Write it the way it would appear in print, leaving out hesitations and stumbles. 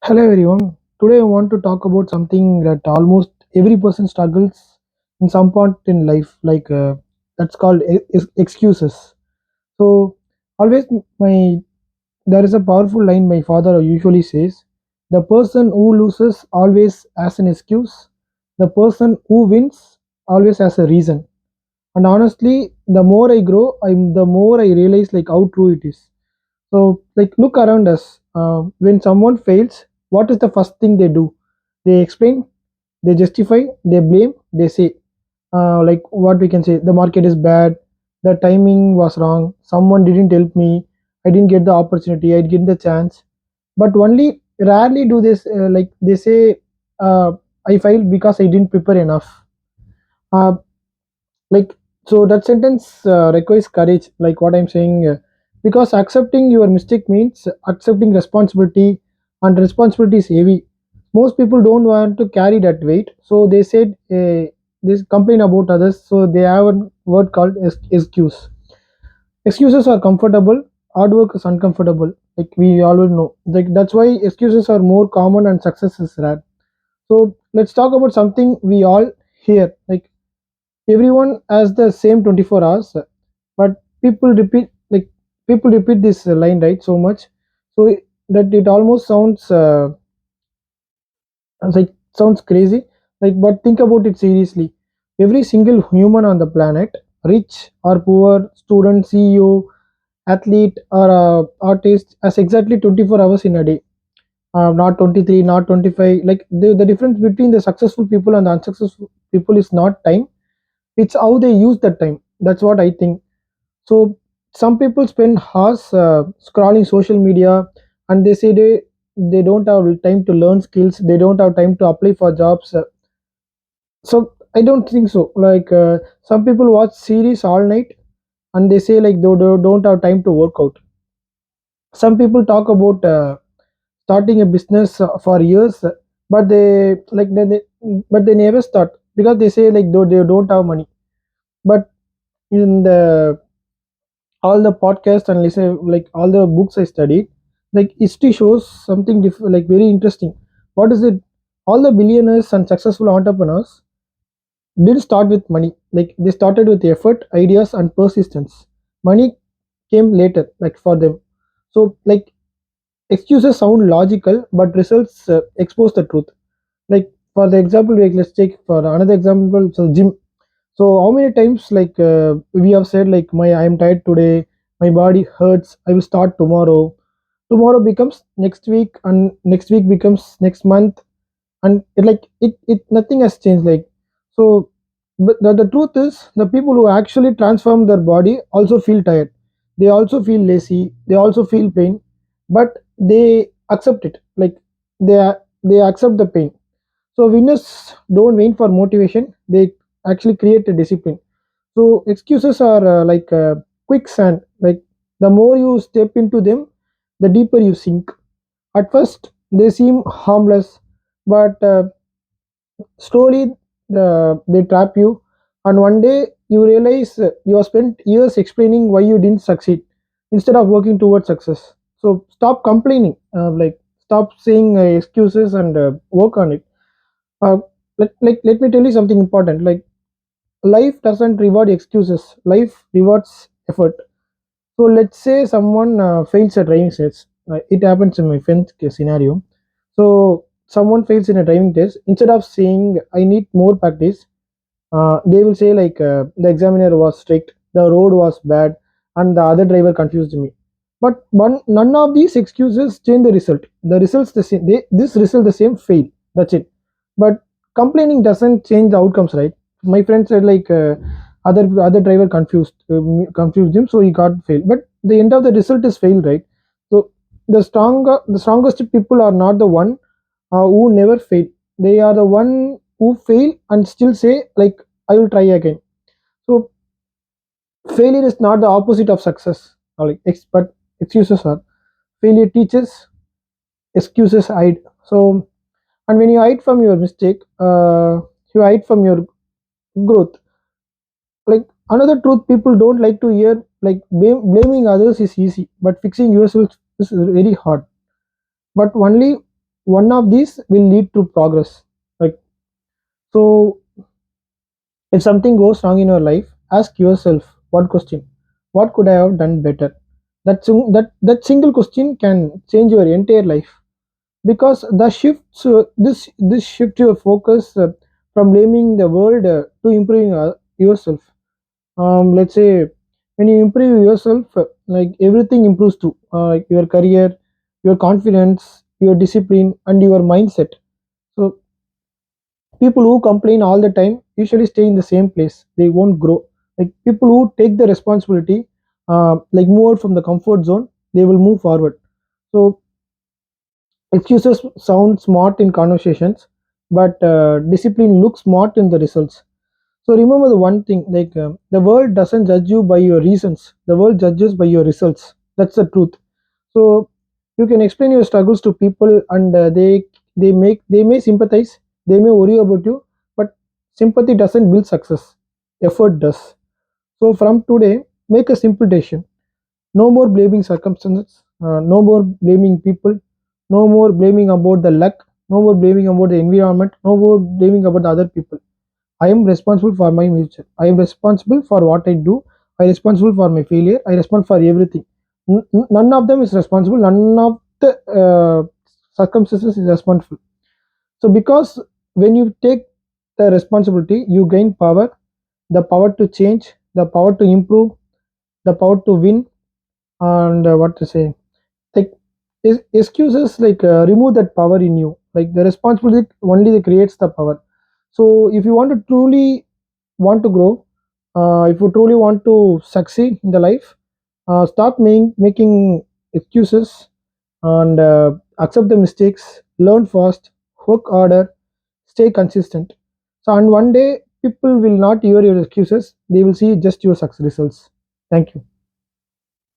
Hello everyone. Today I want to talk about something that almost every person struggles in some point in life, that's called excuses. So always my there is a powerful line my father usually says: "The person who loses always has an excuse. The person who wins always has a reason." And honestly, the more I grow, the more I realize how true it is. So, look around us. When someone fails, what is the first thing they do? They explain, they justify, they blame, they say, what we can say, the market is bad, the timing was wrong, someone didn't help me, I didn't get the opportunity, I didn't get the chance. But only rarely do this, they say, uh, I failed because I didn't prepare enough. Uh, like so that sentence requires courage, like what I'm saying, because accepting your mistake means accepting responsibility, and responsibility is heavy. Most people don't want to carry that weight, so they said they complain about others, so they have a word called excuse. Excuses are comfortable, hard work is uncomfortable, like we always know, that's why excuses are more common and success is rare. So let's talk about something we all hear, everyone has the same 24 hours, but people repeat this line, right, so much, so that it almost sounds crazy, but think about it seriously. Every single human on the planet, rich or poor, student, CEO, athlete, or artist, has exactly 24 hours in a day. Not 23, not 25. The difference between the successful people and the unsuccessful people is not time, it's how they use that time. That's what I think. So some people spend hours scrolling social media, and they say they don't have time to learn skills, they don't have time to apply for jobs. So I don't think so. Some people watch series all night, and they say they don't have time to work out. Some people talk about starting a business for years, but they never start because they say they don't have money. But in the all the podcasts and listen, all the books I studied, history shows something different, very interesting. What is it? All the billionaires and successful entrepreneurs didn't start with money. Like they started with effort, ideas, and persistence. Money came later, for them. So excuses sound logical, but results expose the truth. For the example, let's take for another example, so gym. So how many times we have said my I am tired today, my body hurts, I will start tomorrow. Tomorrow becomes next week, and next week becomes next month, and it nothing has changed. So, but the truth is, the people who actually transform their body also feel tired. They also feel lazy. They also feel pain, but they accept it. They accept the pain. So winners don't wait for motivation, they actually create a discipline. So excuses are quicksand. Like the more you step into them, the deeper you sink. At first, they seem harmless, but slowly they trap you. And one day you realize you have spent years explaining why you didn't succeed instead of working towards success. So stop complaining, stop saying excuses, and work on it. uh, let me tell you something important. Life doesn't reward excuses, life rewards effort. So let's say someone fails a driving test. It happens in my friend's case scenario. So someone fails in a driving test. Instead of saying I need more practice, they will say the examiner was strict, the road was bad, and the other driver confused me. But none of these excuses change the result. The results the same. This result the same, fail. That's it. But complaining doesn't change the outcomes, right? My friend said other driver confused him, so he got failed. But the end of the result is fail, right? So the strongest people are not the one who never fail. They are the one who fail and still say I will try again. So failure is not the opposite of success. But excuses are. Failure teaches, excuses hide. So, and when you hide from your mistake, you hide from your growth. Another truth people don't like to hear, blaming others is easy, but fixing yourself is very hard. But only one of these will lead to progress. Like, so if something goes wrong in your life, ask yourself one question: what could I have done better? That single question can change your entire life, because the shifts this shift your focus from blaming the world to improving yourself. Let's say when you improve yourself, like everything improves too, like your career, your confidence, your discipline, and your mindset. So people who complain all the time usually stay in the same place, they won't grow. Like people who take the responsibility, like move out from the comfort zone, they will move forward. So excuses sound smart in conversations, but discipline looks smart in the results. So remember the one thing, like the world doesn't judge you by your reasons, the world judges by your results. That's the truth. So you can explain your struggles to people, and they may sympathize, they may worry about you, but sympathy doesn't build success, effort does. So from today, make a simple decision: no more blaming circumstances, no more blaming people, no more blaming about the luck, no more blaming about the environment, no more blaming about the other people. I am responsible for my future. I am responsible for what I do. I am responsible for my failure. I respond for everything. None of them is responsible. None of the circumstances is responsible. So because when you take the responsibility, you gain power, the power to change, the power to improve, the power to win, and what to say, like excuses like remove that power in you. Like the responsibility only that creates the power. So if you want to truly want to grow, if you truly want to succeed in the life, stop making excuses, and accept the mistakes, learn fast, work harder, stay consistent. So and one day people will not hear your excuses, they will see just your success results. Thank you.